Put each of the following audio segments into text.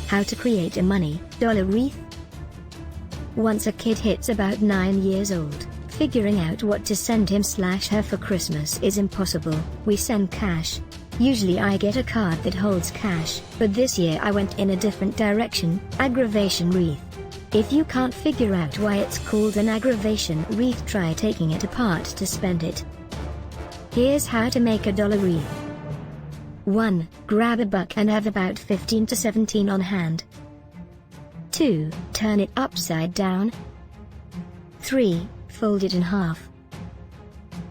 How to create a money dollar wreath. Once a kid hits about 9 years old, figuring out what to send him/her for Christmas is impossible. We send cash. Usually I get a card that holds cash, but this year I went in a different direction, aggravation wreath. If you can't figure out why it's called an aggravation wreath, try taking it apart to spend it. Here's how to make a dollar wreath. 1. Grab a buck and have about 15 to 17 on hand. 2. Turn it upside down. 3. Fold it in half.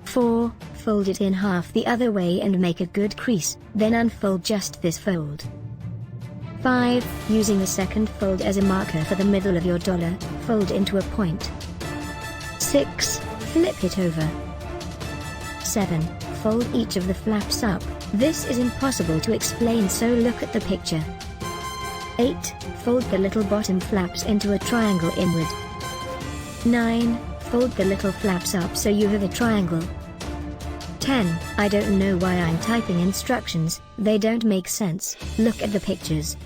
4. Fold it in half the other way and make a good crease, then unfold just this fold. 5. Using the second fold as a marker for the middle of your dollar, fold into a point. 6. Flip it over. 7. Fold each of the flaps up. This is impossible to explain, so look at the picture. 8. Fold the little bottom flaps into a triangle inward. 9. Fold the little flaps up so you have a triangle. 10. I don't know why I'm typing instructions, they don't make sense, look at the pictures.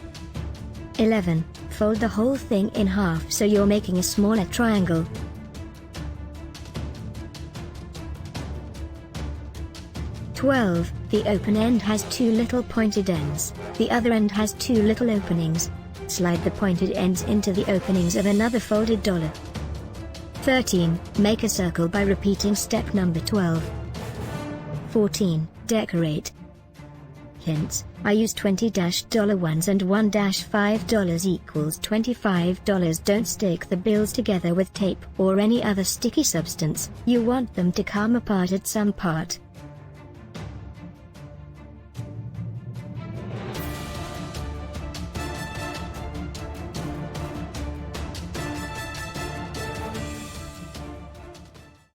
11. Fold the whole thing in half so you're making a smaller triangle. 12. The open end has 2 little pointed ends, the other end has 2 little openings. Slide the pointed ends into the openings of another folded dollar. 13. Make a circle by repeating step number 12. 14. Decorate. Hints: I use $20 and $1-$5 equals $25. Don't stick the bills together with tape or any other sticky substance, you want them to come apart at some part.